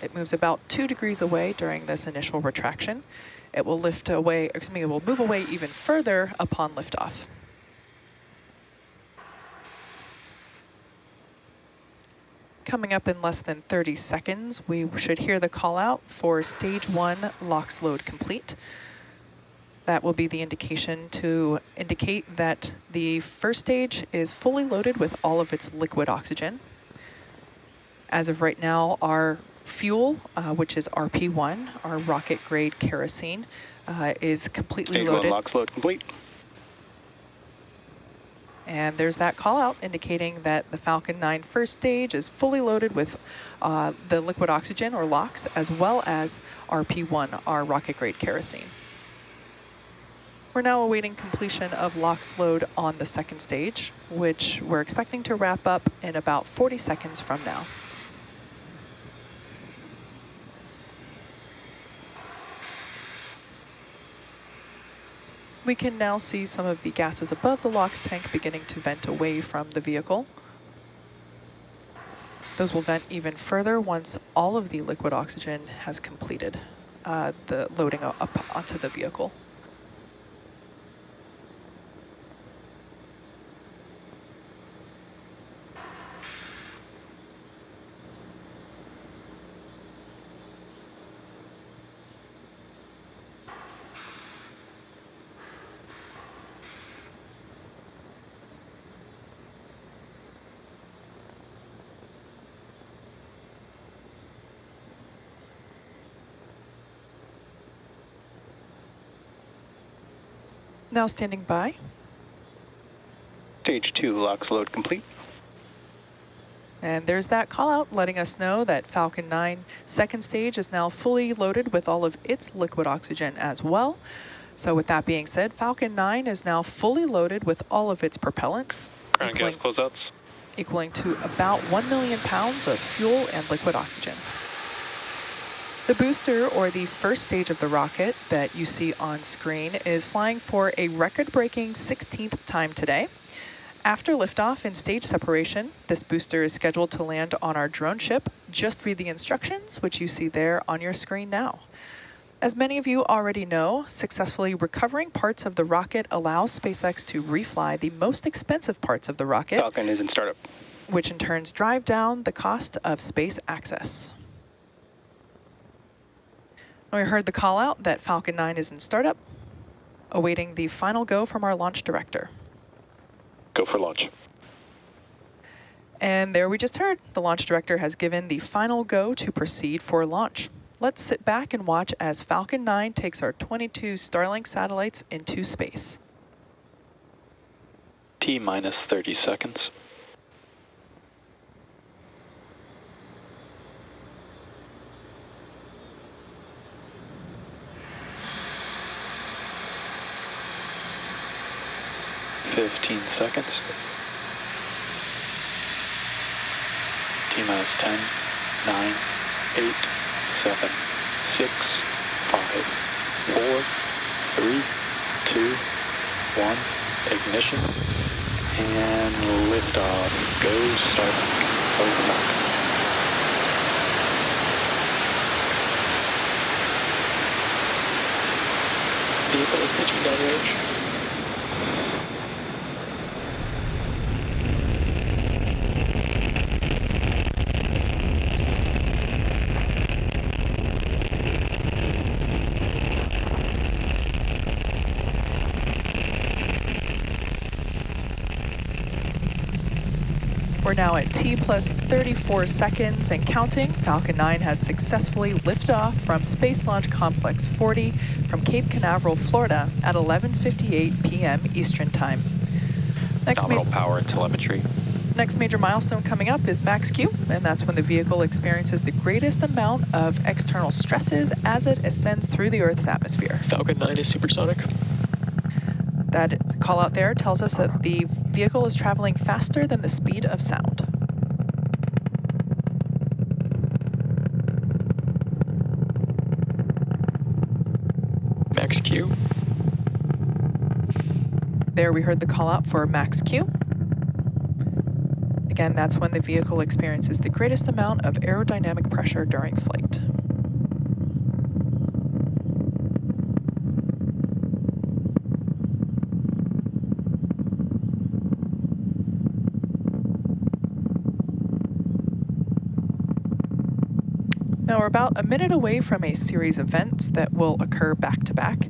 It moves about 2 degrees away during this initial retraction. It will lift away, excuse me, it will move away even further upon liftoff. Coming up in less than 30 seconds, we should hear the call out for stage 1 LOX load complete. That will be the indication to indicate that the first stage is fully loaded with all of its liquid oxygen. As of right now, our fuel, which is RP1, our rocket grade kerosene, is completely stage loaded. Stage 1 LOX load complete. And there's that call out indicating that the Falcon 9 first stage is fully loaded with the liquid oxygen, or LOX, as well as RP1, our rocket grade kerosene. We're now awaiting completion of LOX load on the second stage, which we're expecting to wrap up in about 40 seconds from now. We can now see some of the gases above the LOX tank beginning to vent away from the vehicle. Those will vent even further once all of the liquid oxygen has completed the loading up onto the vehicle. Now standing by. Stage 2 LOX load complete. And there's that call out letting us know that Falcon 9 second stage is now fully loaded with all of its liquid oxygen as well. So with that being said, Falcon 9 is now fully loaded with all of its propellants, equaling to about 1 million pounds of fuel and liquid oxygen. The booster, or the first stage of the rocket that you see on screen, is flying for a record-breaking 16th time today. After liftoff and stage separation, this booster is scheduled to land on our drone ship. Just read the instructions, which you see there on your screen now. As many of you already know, successfully recovering parts of the rocket allows SpaceX to refly the most expensive parts of the rocket. Falcon is in startup. Which in turn drive down the cost of space access. We heard the call out that Falcon 9 is in startup, awaiting the final go from our launch director. Go for launch. And there we just heard, the launch director has given the final go to proceed for launch. Let's sit back and watch as Falcon 9 takes our 22 Starlink satellites into space. T-minus 30 seconds. 15 seconds. T-minus 10, 9, 8, 7, 6, 5, 4, 3, 2, 1. Ignition. And liftoff. Go Starlink. Go Falcon. Vehicle is pitching downrange. We're now at T plus 34 seconds and counting. Falcon 9 has successfully lifted off from Space Launch Complex 40 from Cape Canaveral, Florida at 11:58 p.m. Eastern Time. Nominal power and telemetry. Next major milestone coming up is max Q, and that's when the vehicle experiences the greatest amount of external stresses as it ascends through the Earth's atmosphere. Falcon 9 is supersonic. That call out there tells us that the vehicle is traveling faster than the speed of sound. Max Q. There we heard the call out for max Q. Again, that's when the vehicle experiences the greatest amount of aerodynamic pressure during flight. Now we're about a minute away from a series of events that will occur back to back.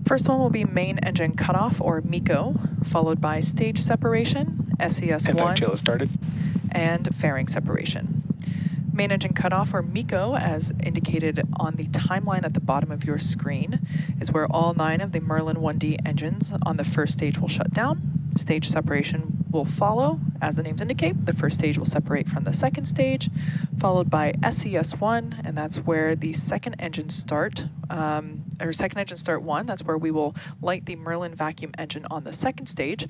First one will be main engine cutoff, or MECO, followed by stage separation, SES-1, and fairing separation. Main engine cutoff, or MECO, as indicated on the timeline at the bottom of your screen, is where all 9 of the Merlin 1D engines on the first stage will shut down. Stage separation will follow. As the names indicate, the first stage will separate from the second stage, followed by SES-1, and that's where the second engine start 1, that's where we will light the Merlin vacuum engine on the second stage.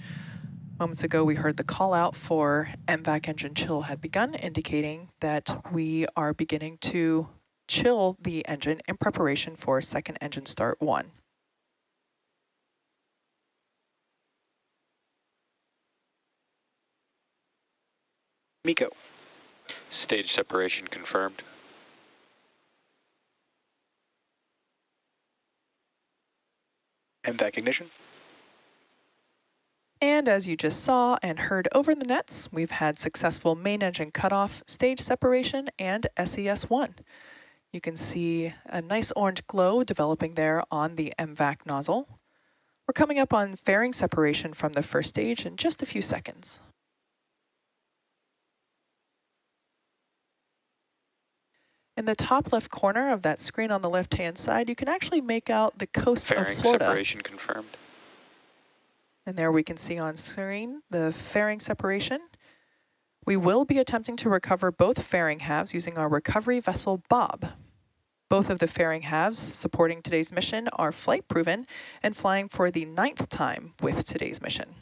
Moments ago, we heard the call out for MVAC engine chill had begun, indicating that we are beginning to chill the engine in preparation for second engine start 1. MECO. Stage separation confirmed. MVAC ignition. And as you just saw and heard over the nets, we've had successful main engine cutoff, stage separation, and SES-1. You can see a nice orange glow developing there on the MVAC nozzle. We're coming up on fairing separation from the first stage in just a few seconds. In the top left corner of that screen on the left-hand side, you can actually make out the coast of Florida. Separation confirmed. And there we can see on screen the fairing separation. We will be attempting to recover both fairing halves using our recovery vessel Bob. Both of the fairing halves supporting today's mission are flight proven and flying for the 9th time with today's mission.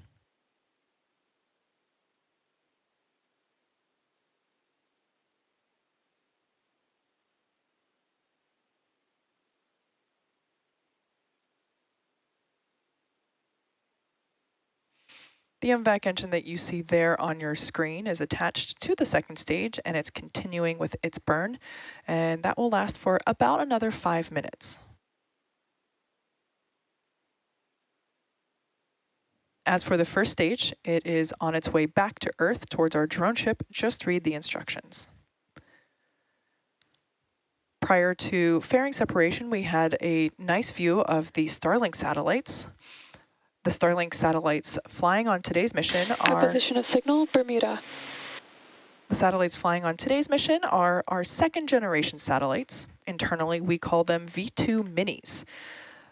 The MVAC engine that you see there on your screen is attached to the second stage, and it's continuing with its burn, and that will last for about another 5 minutes. As for the first stage, it is on its way back to Earth towards our drone ship. Just read the instructions. Prior to fairing separation, we had a nice view of the Starlink satellites. The Starlink satellites flying on today's mission are... Position of signal, Bermuda. The satellites flying on today's mission are our second generation satellites. Internally, we call them V2 minis.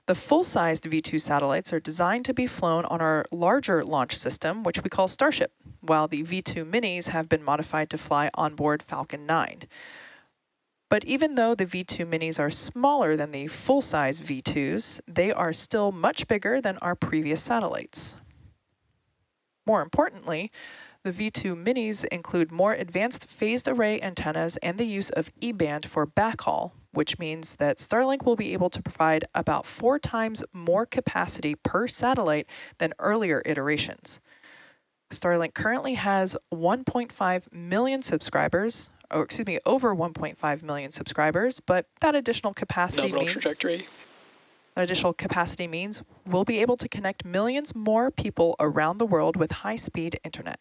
The full-sized V2 satellites are designed to be flown on our larger launch system, which we call Starship, while the V2 minis have been modified to fly on board Falcon 9. But even though the V2 minis are smaller than the full-size V2s, they are still much bigger than our previous satellites. More importantly, the V2 minis include more advanced phased array antennas and the use of E-band for backhaul, which means that Starlink will be able to provide about 4 times more capacity per satellite than earlier iterations. Starlink currently has 1.5 million subscribers, over 1.5 million subscribers, but that additional capacity means we'll be able to connect millions more people around the world with high-speed internet.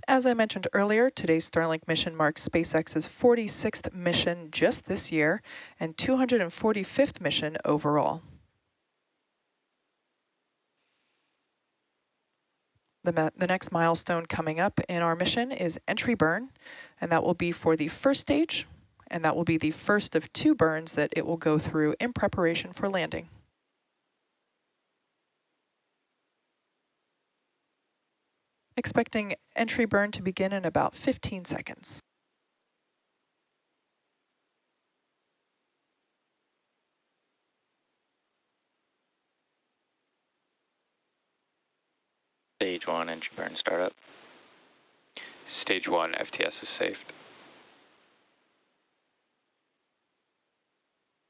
As I mentioned earlier, today's Starlink mission marks SpaceX's 46th mission just this year and 245th mission overall. The next milestone coming up in our mission is entry burn, and that will be for the first stage, and that will be the first of 2 burns that it will go through in preparation for landing. Expecting entry burn to begin in about 15 seconds. Stage 1 engine burn startup. Stage 1 FTS is safe.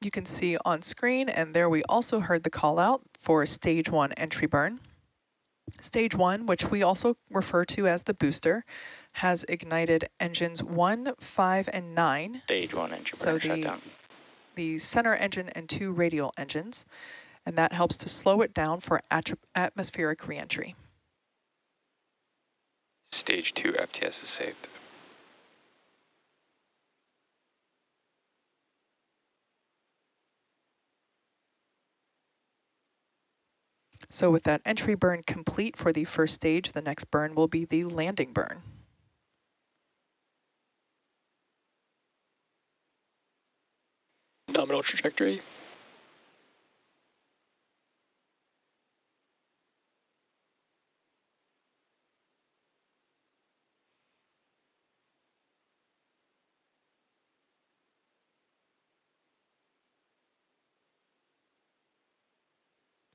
you can see on screen, and there we also heard the call out for stage 1 entry burn. Stage 1, which we also refer to as the booster, has ignited engines 1, 5, and 9. Stage 1 engine so burn shutdown. The center engine and 2 radial engines, and that helps to slow it down for atmospheric reentry. Stage 2 FTS is saved. So with that entry burn complete for the first stage, the next burn will be the landing burn. Nominal trajectory.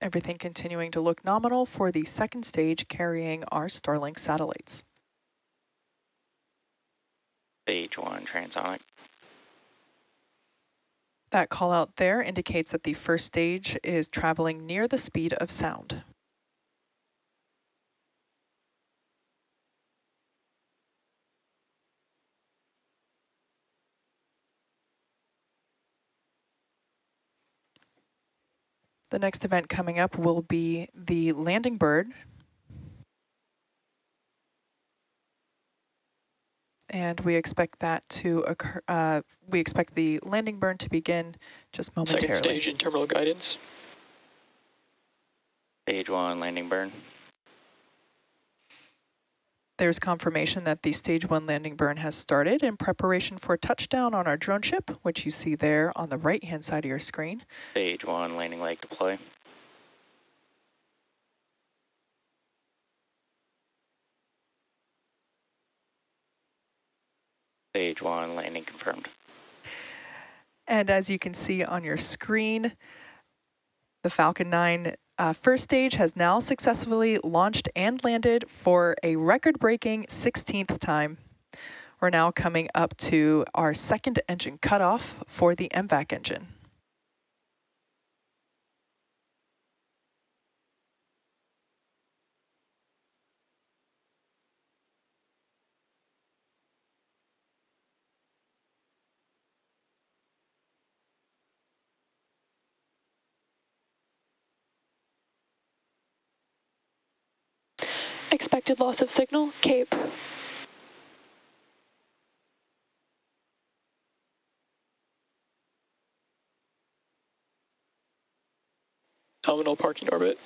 Everything continuing to look nominal for the second stage carrying our Starlink satellites. Stage 1 transonic. That call out there indicates that the first stage is traveling near the speed of sound. The next event coming up will be the landing bird. And we expect that to occur, we expect the landing burn to begin just momentarily. Second stage and terminal guidance. Stage 1 landing burn. There's confirmation that the stage 1 landing burn has started in preparation for touchdown on our drone ship, which you see there on the right-hand side of your screen. Stage 1 landing leg deploy. Stage 1 landing confirmed. And as you can see on your screen, the Falcon 9 first stage has now successfully launched and landed for a record-breaking 16th time. We're now coming up to our second engine cutoff for the MVAC engine. Expected loss of signal, Cape. Nominal parking orbit.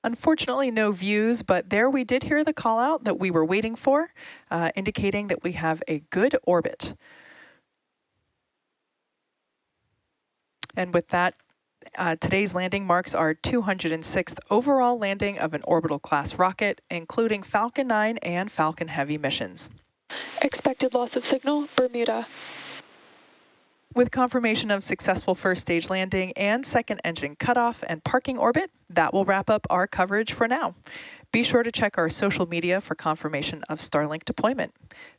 Unfortunately, no views, but there we did hear the call out that we were waiting for, indicating that we have a good orbit. And with that, today's landing marks our 206th overall landing of an orbital class rocket, including Falcon 9 and Falcon Heavy missions. Expected loss of signal, Bermuda. With confirmation of successful first stage landing and second engine cutoff and parking orbit, that will wrap up our coverage for now. Be sure to check our social media for confirmation of Starlink deployment.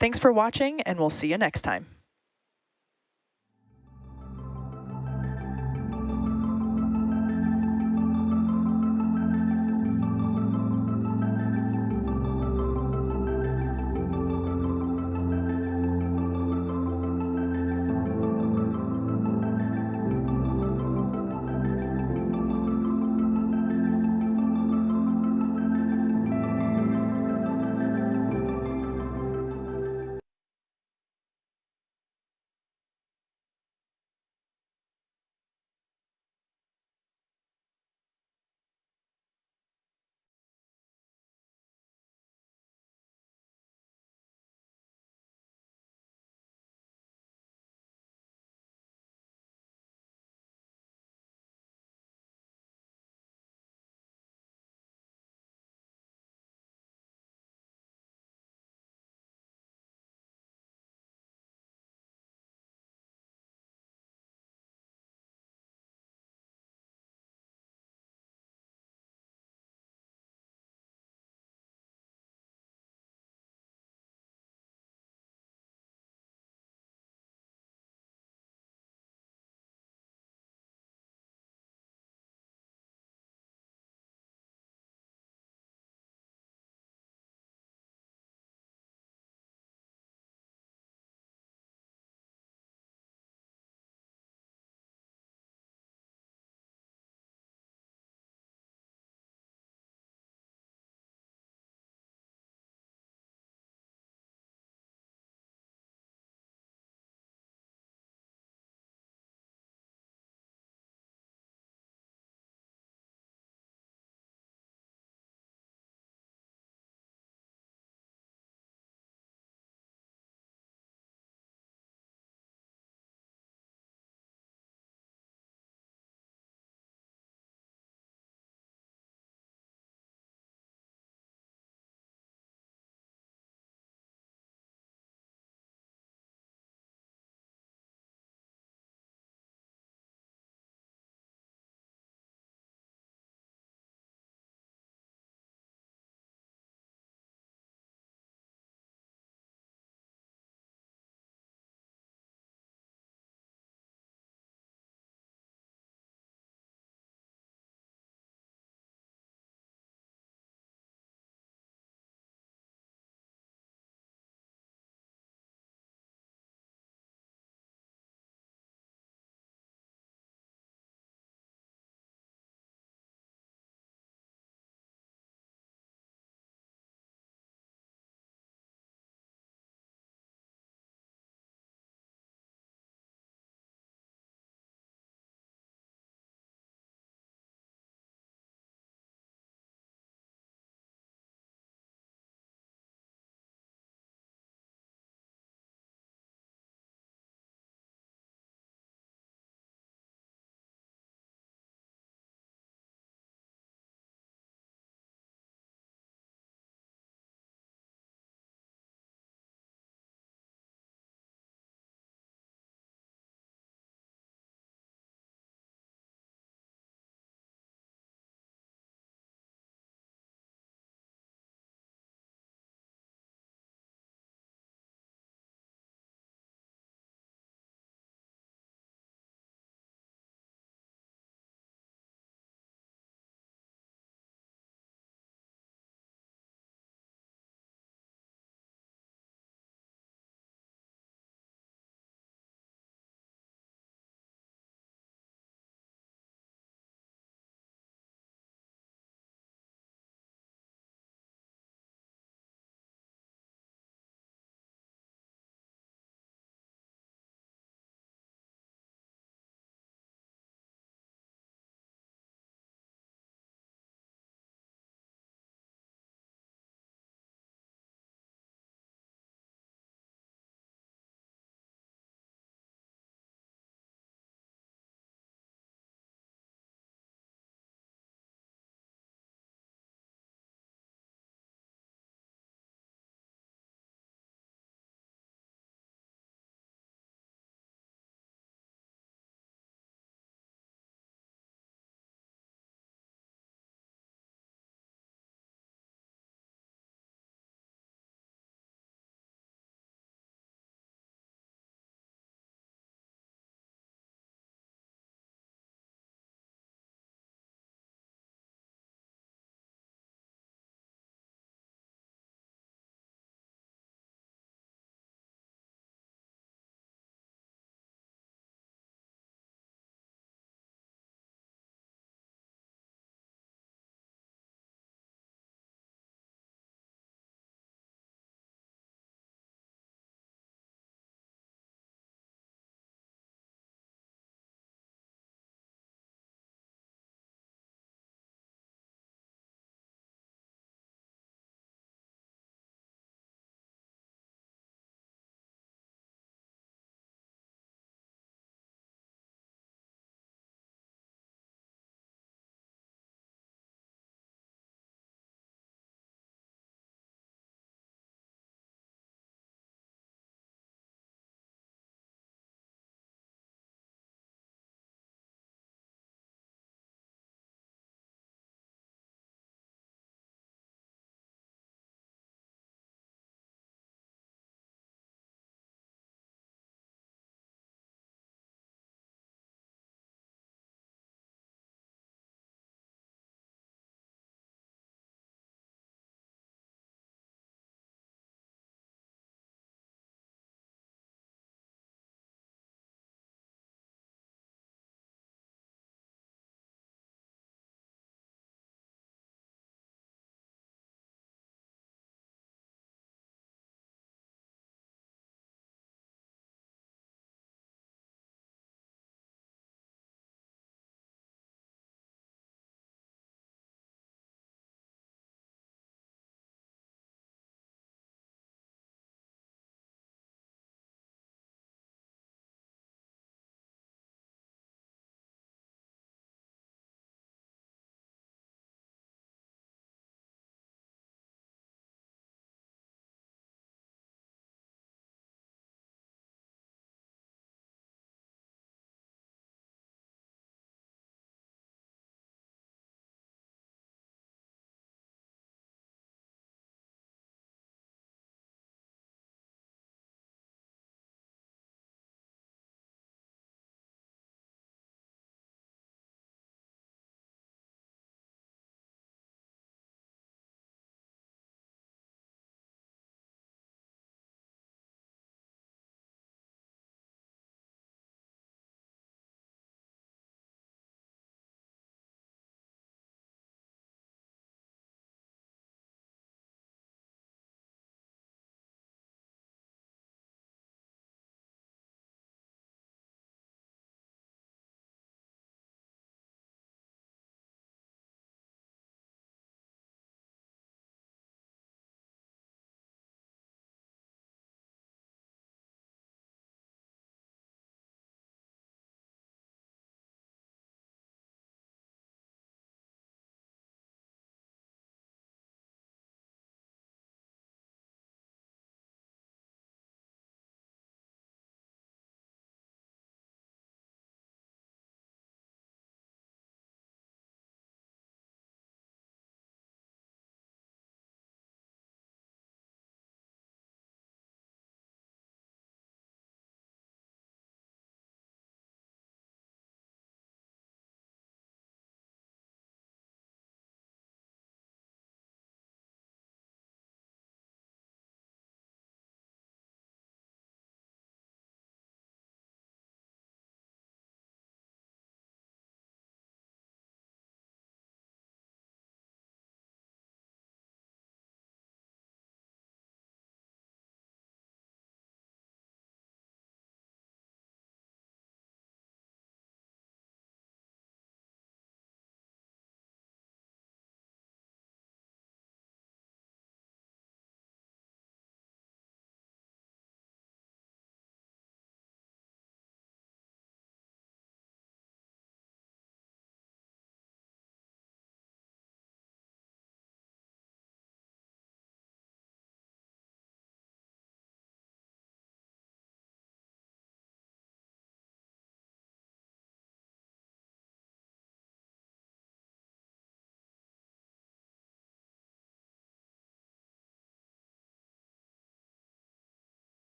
Thanks for watching, and we'll see you next time.